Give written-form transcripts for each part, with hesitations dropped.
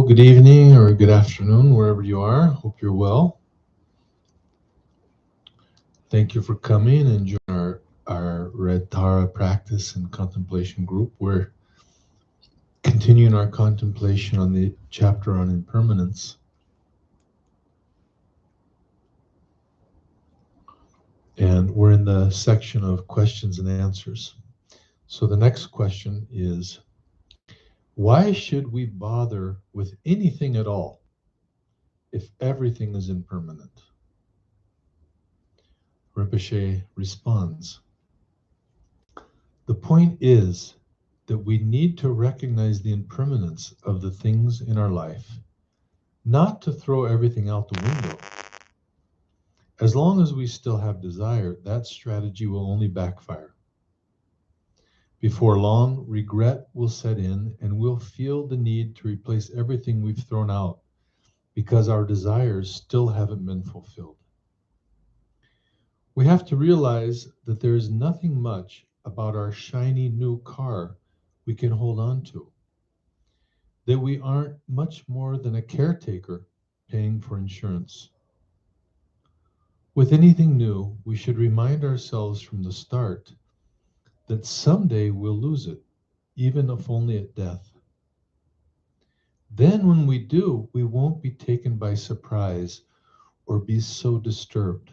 good evening or good afternoon, wherever you are. Hope you're well. Thank you for coming and joining our Red Tara practice and contemplation group. We're continuing our contemplation on the chapter on impermanence. And we're in the section of questions and answers. So the next question is, why should we bother with anything at all if everything is impermanent? Rinpoche responds, the point is that we need to recognize the impermanence of the things in our life, not to throw everything out the window. As long as we still have desire, that strategy will only backfire. Before long, regret will set in and we'll feel the need to replace everything we've thrown out because our desires still haven't been fulfilled. We have to realize that there is nothing much about our shiny new car we can hold on to, that we aren't much more than a caretaker paying for insurance. With anything new, we should remind ourselves from the start that someday we'll lose it, even if only at death. Then when we do, we won't be taken by surprise or be so disturbed.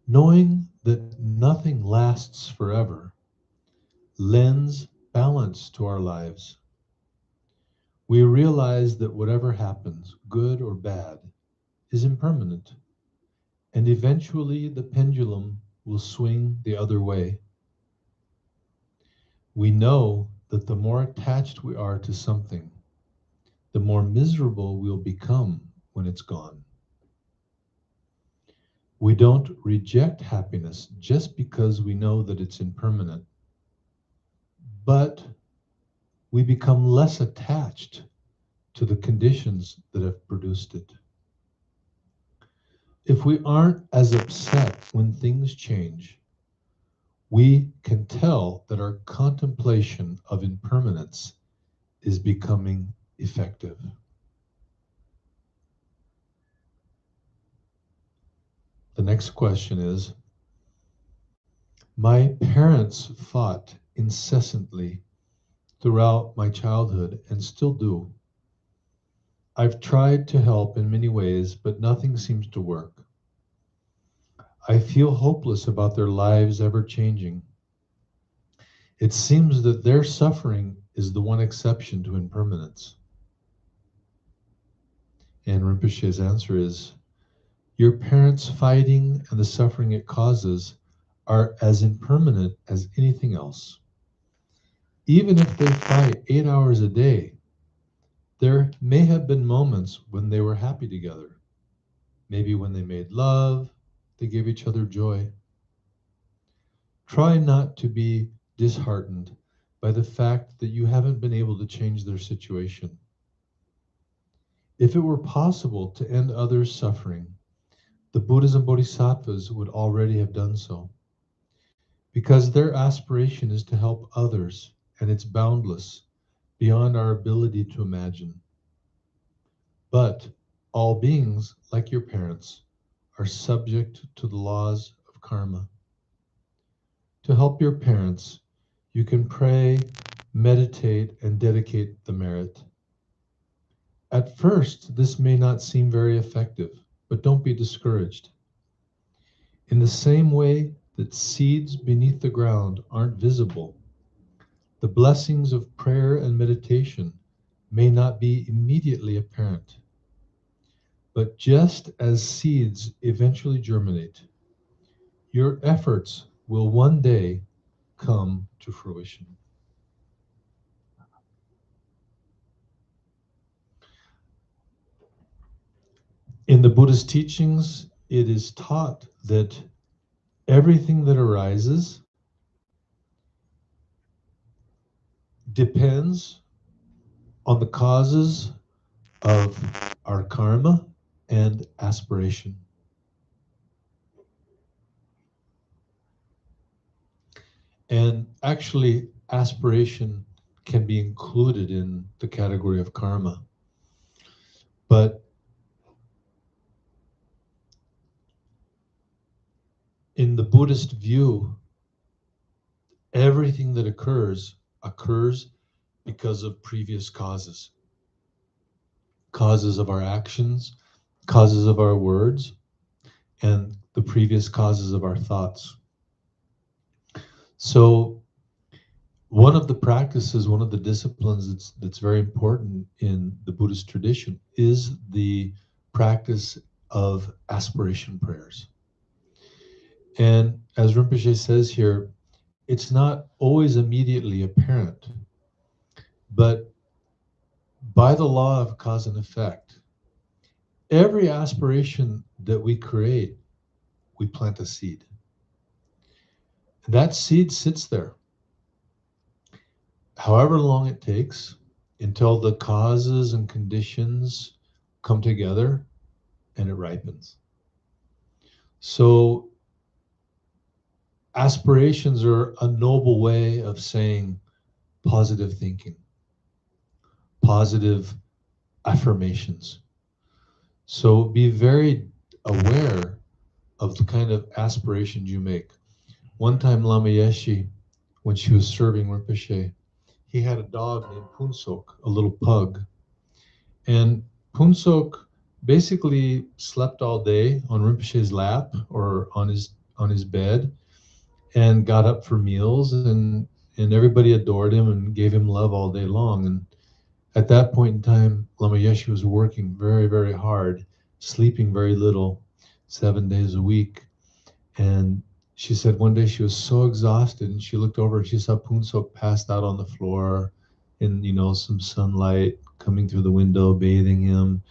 Knowing that nothing lasts forever lends balance to our lives. We realize that whatever happens, good or bad, is impermanent, and eventually the pendulum will swing the other way. We know that the more attached we are to something, the more miserable we'll become when it's gone. We don't reject happiness just because we know that it's impermanent, but we become less attached to the conditions that have produced it. If we aren't as upset when things change, we can tell that our contemplation of impermanence is becoming effective. The next question is, my parents fought incessantly throughout my childhood and still do. I've tried to help in many ways, but nothing seems to work. I feel hopeless about their lives ever changing. It seems that their suffering is the one exception to impermanence. And Rinpoche's answer is, your parents' fighting and the suffering it causes are as impermanent as anything else. Even if they fight 8 hours a day, there may have been moments when they were happy together. Maybe when they made love, they gave each other joy. Try not to be disheartened by the fact that you haven't been able to change their situation. If it were possible to end others' suffering, the Buddhas and Bodhisattvas would already have done so, because their aspiration is to help others, and it's boundless, beyond our ability to imagine. But all beings, like your parents, are subject to the laws of karma. To help your parents, you can pray, meditate, and dedicate the merit. At first, this may not seem very effective, but don't be discouraged. In the same way that seeds beneath the ground aren't visible, the blessings of prayer and meditation may not be immediately apparent. But just as seeds eventually germinate, your efforts will one day come to fruition. In the Buddhist teachings, it is taught that everything that arises depends on the causes of our karma and aspiration. And actually, aspiration can be included in the category of karma. But in the Buddhist view, everything that occurs because of previous causes. Causes of our actions, causes of our words, and the previous causes of our thoughts. So one of the practices, one of the disciplines that's very important in the Buddhist tradition is the practice of aspiration prayers. And as Rinpoche says here, it's not always immediately apparent, but by the law of cause and effect, every aspiration that we create, we plant a seed. And that seed sits there, however long it takes, until the causes and conditions come together and it ripens. So aspirations are a noble way of saying positive thinking, positive affirmations. So be very aware of the kind of aspirations you make. One time Lama Yeshe, when she was serving Rinpoche, he had a dog named Punsok, a little pug. And Punsok basically slept all day on Rinpoche's lap or on his bed and got up for meals, and everybody adored him and gave him love all day long. And at that point in time, Lama Yeshe was working very, very hard, sleeping very little, 7 days a week. And she said one day she was so exhausted and she looked over and she saw Punsok passed out on the floor in, some sunlight coming through the window, bathing him,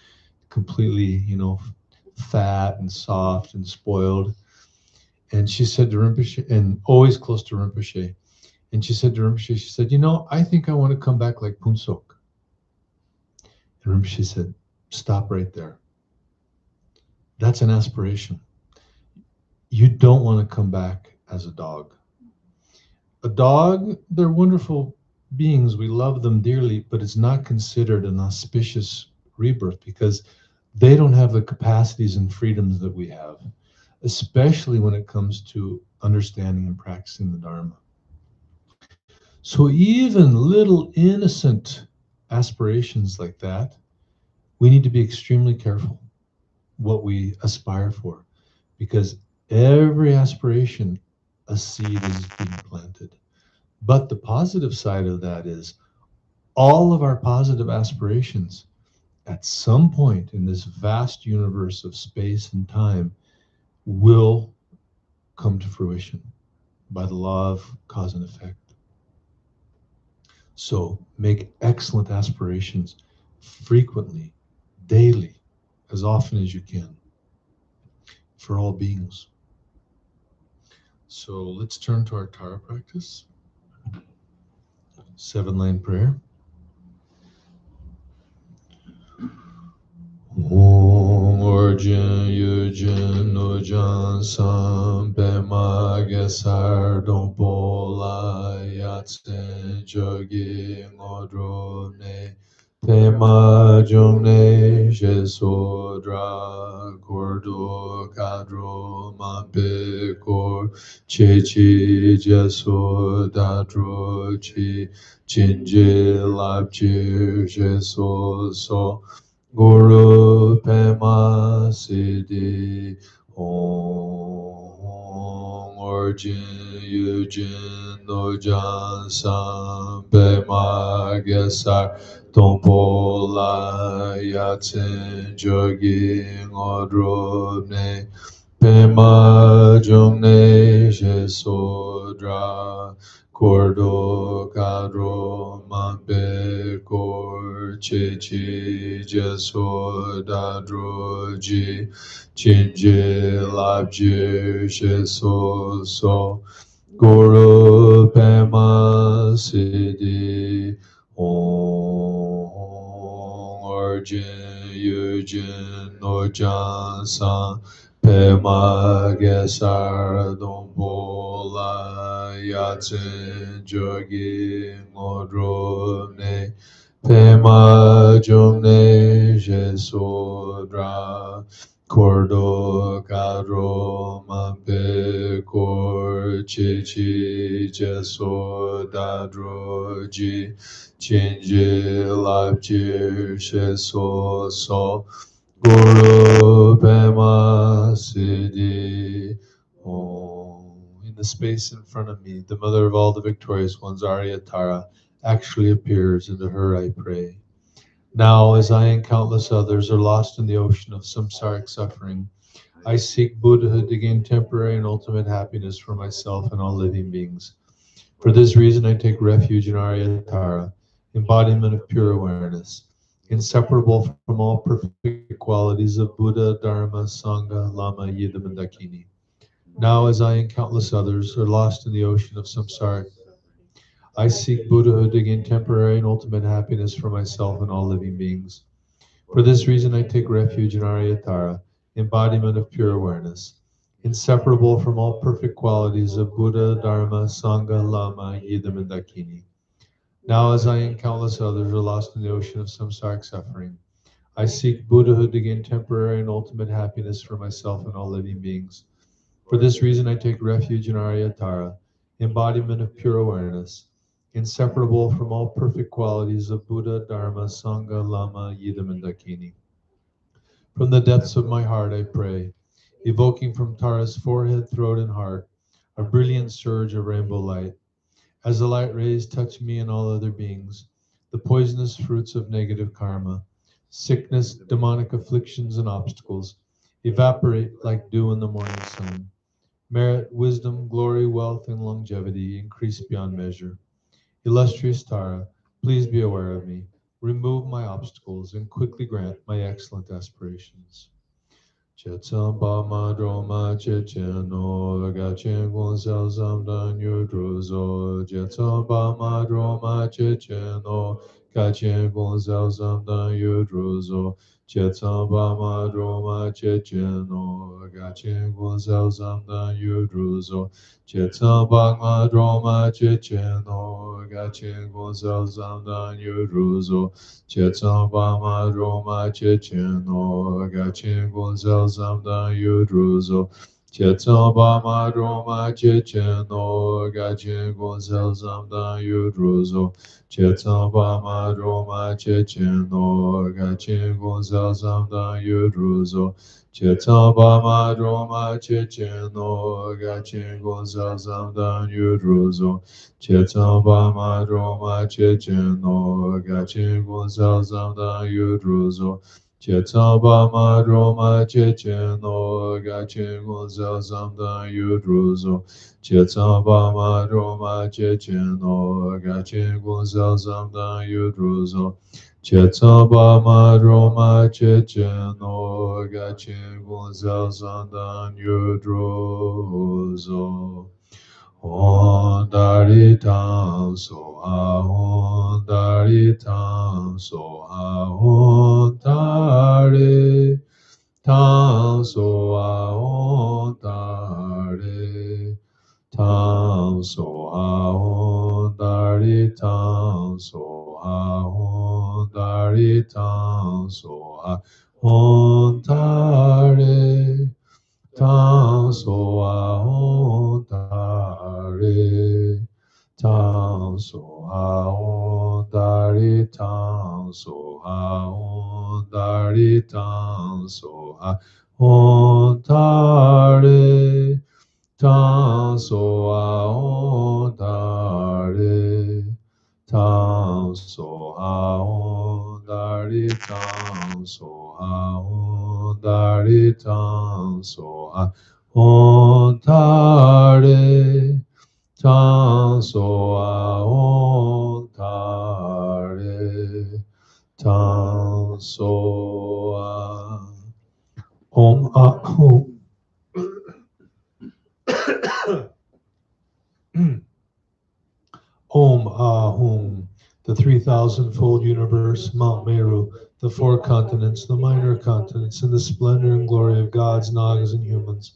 completely, fat and soft and spoiled. And she said to Rinpoche, and always close to Rinpoche, and she said to Rinpoche, she said, I think I want to come back like Punsok. And Rinpoche said, stop right there. That's an aspiration. You don't want to come back as a dog. A dog, they're wonderful beings. We love them dearly, but it's not considered an auspicious rebirth because they don't have the capacities and freedoms that we have, especially when it comes to understanding and practicing the Dharma. So even little innocent aspirations like that, we need to be extremely careful what we aspire for, because every aspiration, a seed is being planted. But the positive side of that is all of our positive aspirations at some point in this vast universe of space and time will come to fruition by the law of cause and effect. So make excellent aspirations frequently, daily, as often as you can, for all beings. So let's turn to our Tara practice. 7-line prayer. Om Orjin Yujin Nujan Sam Pema Gesar Dompola Yatsen Jogi Ngodrone Pema Jomne Jesodra Gordo Kadro Mampekor Chechi Jesodadro Chi Chinji Labjir Jesoso Guru Pema Siddhi Om Orjin Yujin Nojan Sam Pema Gesar Tompola Yatsen Jogi Ngodrobne Pema Jomne Jesodra Cordo Kadro Mambe Kor Chechi Jesodadroji Chinji Labjir Jesoso Guru Pema Siddhi Om Orjin Yujin Nojan San Pema Gesar Dombola yatsen jogi ngodrone pema jomne jesodra kordo kadro mape kor chichi jesodadroji chinji lapjir sheso so Guru Pema Siddhi Om. In the space in front of me, the mother of all the victorious ones, Arya Tara, actually appears, and to her I pray. Now, as I and countless others are lost in the ocean of samsaric suffering, I seek Buddhahood to gain temporary and ultimate happiness for myself and all living beings. For this reason, I take refuge in Arya Tara, embodiment of pure awareness, inseparable from all perfect qualities of Buddha, Dharma, Sangha, Lama, Yidam, and Dakini. Now, as I and countless others are lost in the ocean of samsara, I seek Buddhahood to gain temporary and ultimate happiness for myself and all living beings. For this reason, I take refuge in Arya Tara, embodiment of pure awareness, inseparable from all perfect qualities of Buddha, Dharma, Sangha, Lama, Yidam, and Dakini. Now, as I and countless others are lost in the ocean of samsaric suffering, I seek Buddhahood to gain temporary and ultimate happiness for myself and all living beings. For this reason, I take refuge in Arya Tara, embodiment of pure awareness, inseparable from all perfect qualities of Buddha, Dharma, Sangha, Lama, Yidam, and Dakini. From the depths of my heart, I pray, evoking from Tara's forehead, throat, and heart a brilliant surge of rainbow light. As the light rays touch me and all other beings, the poisonous fruits of negative karma, sickness, demonic afflictions, and obstacles evaporate like dew in the morning sun. Merit, wisdom, glory, wealth, and longevity increase beyond measure. Illustrious Tara, please be aware of me, remove my obstacles, and quickly grant my excellent aspirations. Chetsamba Madroma Checheno Gachen Gonsel Zamdan Yudruzo Chetsamba Madroma Checheno Gachen Gonsel Zamdan Yudruzo Chetsamba Madroma Checheno Gachen Gonsel Zamdan Yudruzo Chetsamba Madroma Checheno Gachen Gonsel Zamdan Yudruzo Chetsamba Madroma Checheno Gachen Gonsel Zamdan Yudruzo Chetsamba Madroma Checheno Gachen Gonsel Zamdan Yudruzo Chetsamba Madroma Checheno Gachen Gonsel Zamdan Yudruzo Chetsamba Madroma Checheno Gachen Gonsel Zamdan Yudruzo Chetsamba Madroma Checheno Gachen Gonsel Zamdan Yudruzo Chetsamba Madroma Checheno Gachen Gonsel Zamdan Yudruzo Chetsamba Madroma Checheno Gachen Gonsel Zamdan Yudruzo Chetsamba Madroma Checheno Gachen Gonsel Zamdan Yudruzo Ondari tam soha, ondari tam soha, ondari tam soha, ondari tam soha, ondari tam soha, ondari tam soha, ondari tam soha, ondari tam soha, ondari tam soha, ondari tam soha, ondari tam soha, ondari tam soha, ondari tam soha, ondari tam soha, ondari tam soha, ondari tam soha. Om Ahum. Om Ahum, the 3,000-fold universe, Mount Meru, the 4 continents, the minor continents, and the splendor and glory of gods, nagas, and humans,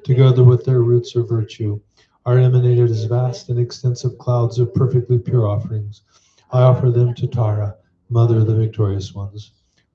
together with their roots or virtue, are emanated as vast and extensive clouds of perfectly pure offerings. I offer them to Tara, Mother of the Victorious Ones.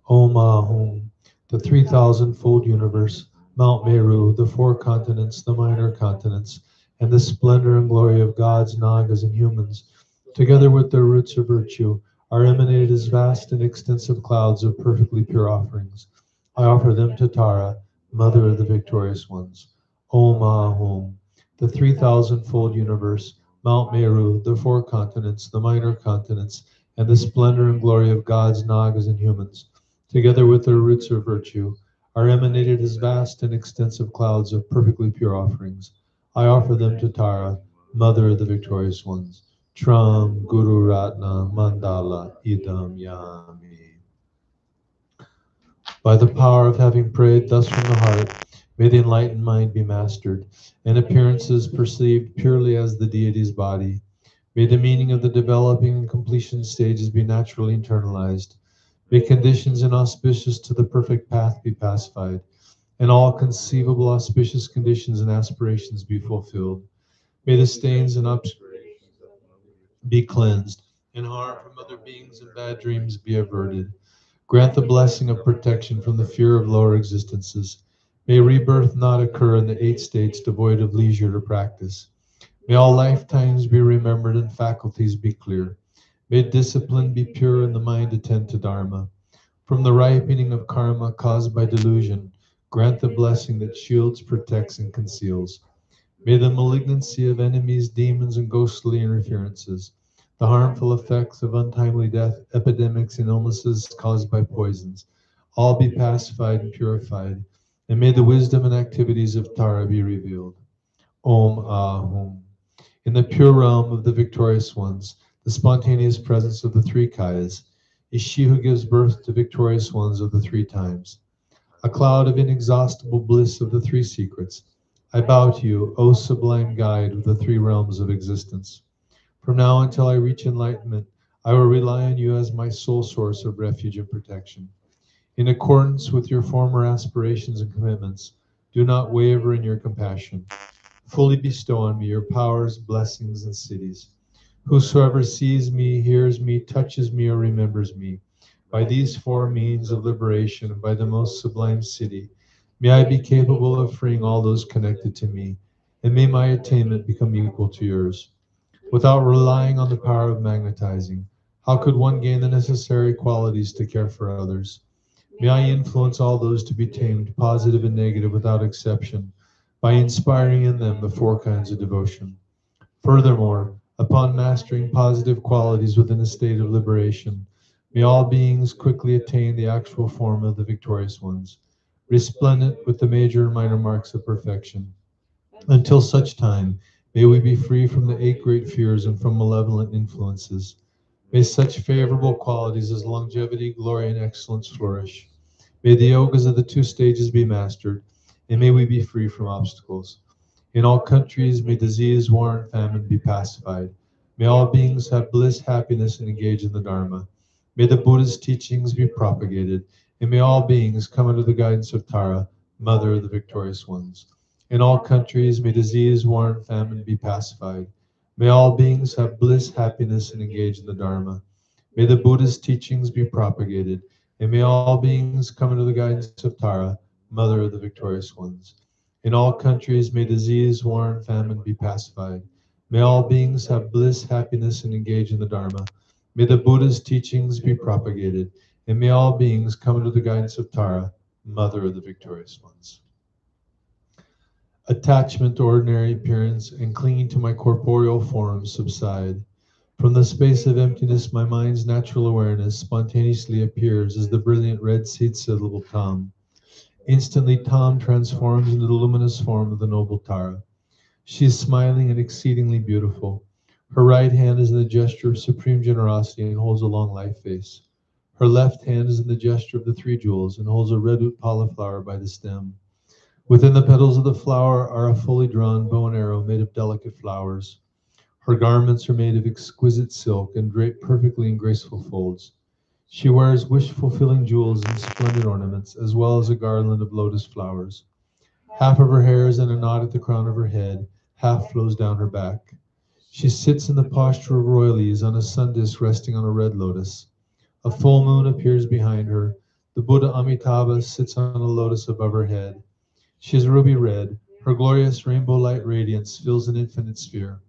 Om Ahum, the 3,000-fold universe, Mount Meru, the four continents, the minor continents, and the splendor and glory of gods, nagas, and humans, together with their roots of virtue, are emanated as vast and extensive clouds of perfectly pure offerings. I offer them to Tara, Mother of the Victorious Ones. Om Ahum, the 3,000-fold universe, Mount Meru, the four continents, the minor continents, and the splendor and glory of gods, nagas, and humans, together with their roots of virtue, are emanated as vast and extensive clouds of perfectly pure offerings. I offer them to Tara, Mother of the Victorious Ones. Tram Guru Ratna Mandala Idam Yami. By the power of having prayed thus from the heart, may the enlightened mind be mastered, and appearances perceived purely as the deity's body. May the meaning of the developing and completion stages be naturally internalized. May conditions inauspicious to the perfect path be pacified, and all conceivable auspicious conditions and aspirations be fulfilled. May the stains and obscurations be cleansed, and harm from other beings and bad dreams be averted. Grant the blessing of protection from the fear of lower existences. May rebirth not occur in the 8 states devoid of leisure to practice. May all lifetimes be remembered and faculties be clear. May discipline be pure and the mind attend to Dharma. From the ripening of karma caused by delusion, grant the blessing that shields, protects, and conceals. May the malignancy of enemies, demons, and ghostly interferences, the harmful effects of untimely death, epidemics, and illnesses caused by poisons, all be pacified and purified, and may the wisdom and activities of Tara be revealed. Om Ahum. In the pure realm of the victorious ones, the spontaneous presence of the three Kayas, is she who gives birth to victorious ones of the 3 times. A cloud of inexhaustible bliss of the 3 secrets, I bow to you, O sublime guide of the 3 realms of existence. From now until I reach enlightenment, I will rely on you as my sole source of refuge and protection. In accordance with your former aspirations and commitments, do not waver in your compassion. Fully bestow on me your powers, blessings, and cities. Whosoever sees me, hears me, touches me, or remembers me, by these 4 means of liberation and by the most sublime city, may I be capable of freeing all those connected to me, and may my attainment become equal to yours. Without relying on the power of magnetizing, how could one gain the necessary qualities to care for others? May I influence all those to be tamed, positive and negative without exception, by inspiring in them the 4 kinds of devotion. Furthermore, upon mastering positive qualities within a state of liberation, may all beings quickly attain the actual form of the victorious ones, resplendent with the major and minor marks of perfection. Until such time, may we be free from the 8 great fears and from malevolent influences. May such favorable qualities as longevity, glory, and excellence flourish. May the yogas of the 2 stages be mastered, and may we be free from obstacles. In all countries, may disease, war, and famine be pacified. May all beings have bliss, happiness, and engage in the Dharma. May the Buddha's teachings be propagated, and may all beings come under the guidance of Tara, Mother of the Victorious Ones. In all countries, may disease, war, and famine be pacified. May all beings have bliss, happiness, and engage in the Dharma. May the Buddha's teachings be propagated, and may all beings come under the guidance of Tara, Mother of the Victorious Ones. In all countries, may disease, war, and famine be pacified. May all beings have bliss, happiness, and engage in the Dharma. May the Buddha's teachings be propagated, and may all beings come under the guidance of Tara, Mother of the Victorious Ones. Attachment to ordinary appearance and clinging to my corporeal form subside. From the space of emptiness, my mind's natural awareness spontaneously appears as the brilliant red seed syllable Tam. Instantly, Tam transforms into the luminous form of the noble Tara. She is smiling and exceedingly beautiful. Her right hand is in the gesture of supreme generosity and holds a long life face. Her left hand is in the gesture of the 3 jewels and holds a redwood cauliflower by the stem. Within the petals of the flower are a fully drawn bow and arrow made of delicate flowers. Her garments are made of exquisite silk and draped perfectly in graceful folds. She wears wish-fulfilling jewels and splendid ornaments, as well as a garland of lotus flowers. Half of her hair is in a knot at the crown of her head, half flows down her back. She sits in the posture of royalties on a sun disk resting on a red lotus. A full moon appears behind her. The Buddha Amitabha sits on a lotus above her head. She is ruby red. Her glorious rainbow light radiance fills an infinite sphere.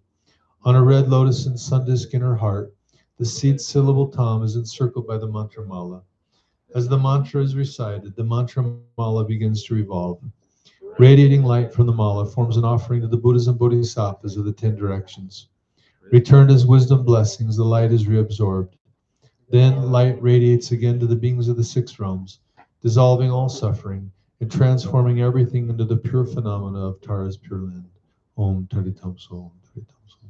On a red lotus and sun disk in her heart, the seed syllable Tam is encircled by the mantra mala. As the mantra is recited, the mantra mala begins to revolve. Radiating light from the mala forms an offering to the Buddhas and Bodhisattvas of the 10 directions. Returned as wisdom blessings, the light is reabsorbed. Then light radiates again to the beings of the 6 realms, dissolving all suffering and transforming everything into the pure phenomena of Tara's pure land. Om Tari Tam Sol. Tari Tam Sol.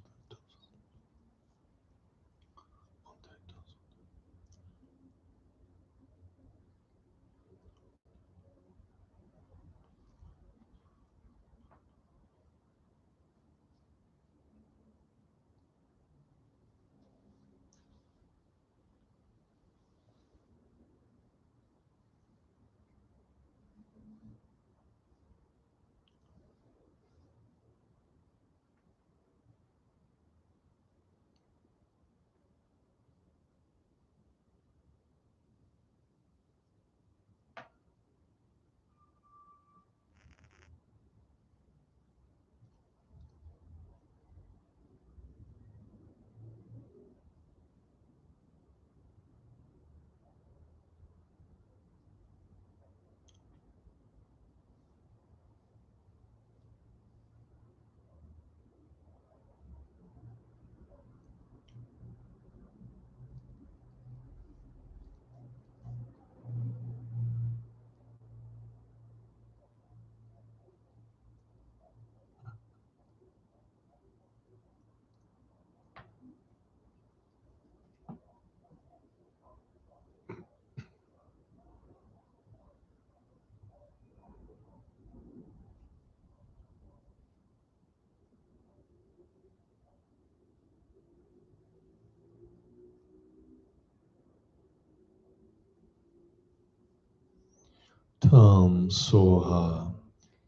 Tam Soha.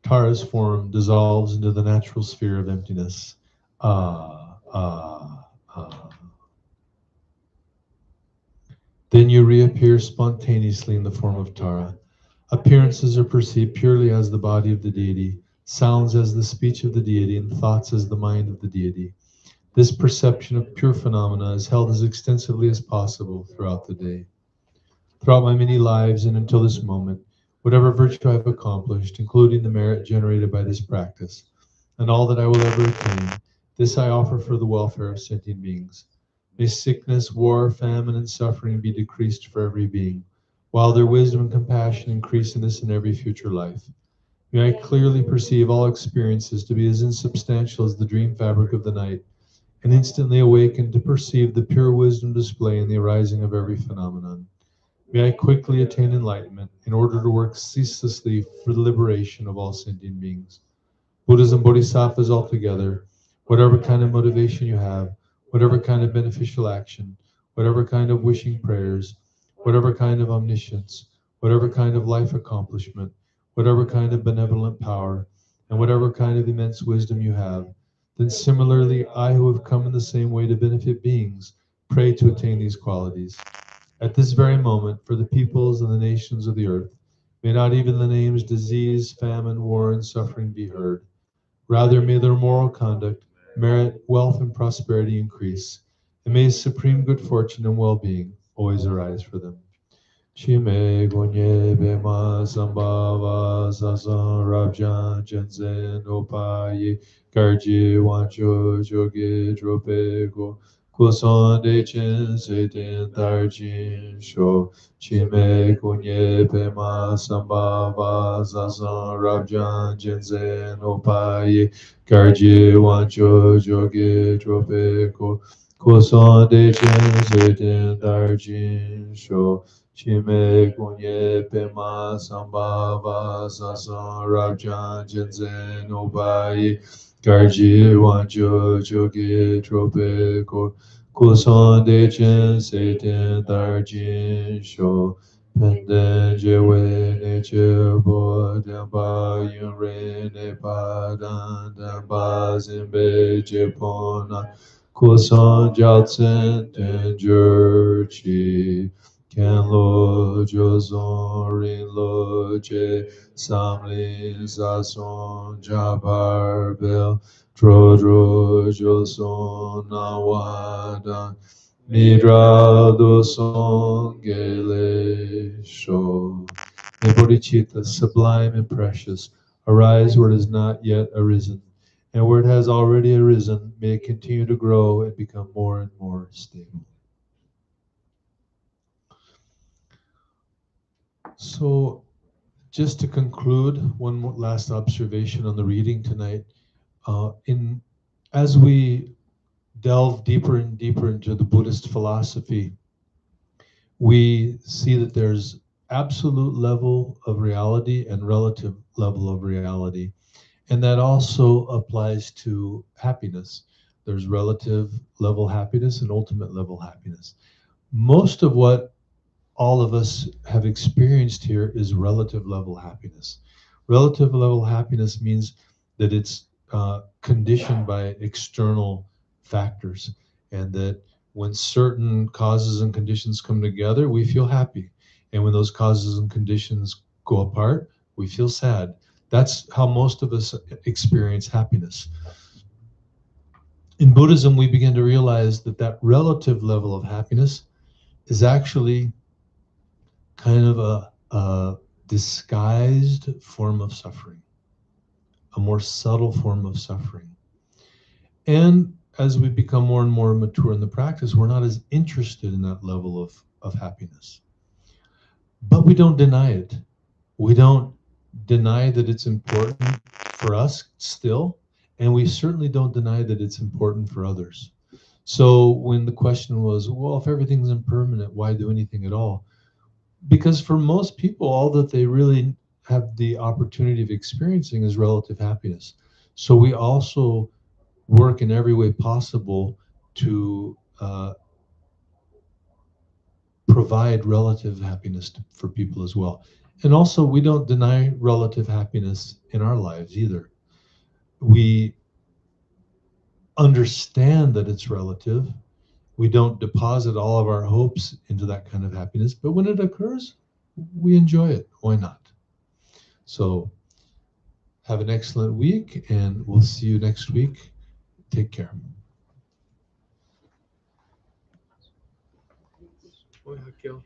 Tara's form dissolves into the natural sphere of emptiness. Ah, ah, ah. Then you reappear spontaneously in the form of Tara. Appearances are perceived purely as the body of the deity, sounds as the speech of the deity, and thoughts as the mind of the deity. This perception of pure phenomena is held as extensively as possible throughout the day. Throughout my many lives and until this moment, whatever virtue I have accomplished, including the merit generated by this practice, and all that I will ever attain, this I offer for the welfare of sentient beings. May sickness, war, famine, and suffering be decreased for every being, while their wisdom and compassion increase in this and every future life. May I clearly perceive all experiences to be as insubstantial as the dream fabric of the night, and instantly awaken to perceive the pure wisdom display in the arising of every phenomenon. May I quickly attain enlightenment in order to work ceaselessly for the liberation of all sentient beings. Buddhas and Bodhisattvas altogether, whatever kind of motivation you have, whatever kind of beneficial action, whatever kind of wishing prayers, whatever kind of omniscience, whatever kind of life accomplishment, whatever kind of benevolent power, and whatever kind of immense wisdom you have, then similarly I who have come in the same way to benefit beings, pray to attain these qualities. At this very moment, for the peoples and the nations of the earth, may not even the names disease, famine, war, and suffering be heard. Rather, may their moral conduct, merit, wealth, and prosperity increase, and may supreme good fortune and well-being always arise for them. Chime gonye bema sambhava sasan rabjan jensen opaye garji wancho joge dropego kusan de chen seten tarjin sho chime gonye bema sambhava sasan rabjan jensen opaye garji wancho joge dropego kusan de chen seten tarjin sho Chime kunye pema sambhava sasan rabjan jensen obayi garji wancho choge trope ko kusan de chen seten darjin sho Pende jewe ne chebo demba yunre ne padan demba zimbe jepona kusan jatsen tenjur chi ken lo jozon rin lo che samlin sason jabar bel trodro joson nawadan Midra doson gele sho. May bodhicitta, sublime and precious, arise where it has not yet arisen, and where it has already arisen, may it continue to grow and become more and more stable. So, just to conclude, one more last observation on the reading tonight. In as we delve deeper and deeper into the Buddhist philosophy, we see that there's absolute level of reality and relative level of reality. And that also applies to happiness. There's relative level happiness and ultimate level happiness. Most of what all of us have experienced here is relative level happiness. Relative level happiness means that it's conditioned by external factors, and that when certain causes and conditions come together, we feel happy. And when those causes and conditions go apart, we feel sad. That's how most of us experience happiness. In Buddhism, we begin to realize that that relative level of happiness is actually kind of a disguised form of suffering, a more subtle form of suffering. And as we become more and more mature in the practice, we're not as interested in that level of happiness. But we don't deny it. We don't deny that it's important for us still, and we certainly don't deny that it's important for others. So when the question was, well, if everything's impermanent, why do anything at all? Because for most people, all that they really have the opportunity of experiencing is relative happiness. So we also work in every way possible to provide relative happiness for people as well. And also, we don't deny relative happiness in our lives either. We understand that it's relative. We don't deposit all of our hopes into that kind of happiness, but when it occurs, we enjoy it. Why not? So, have an excellent week, and we'll see you next week. Take care. Oi, Raquel.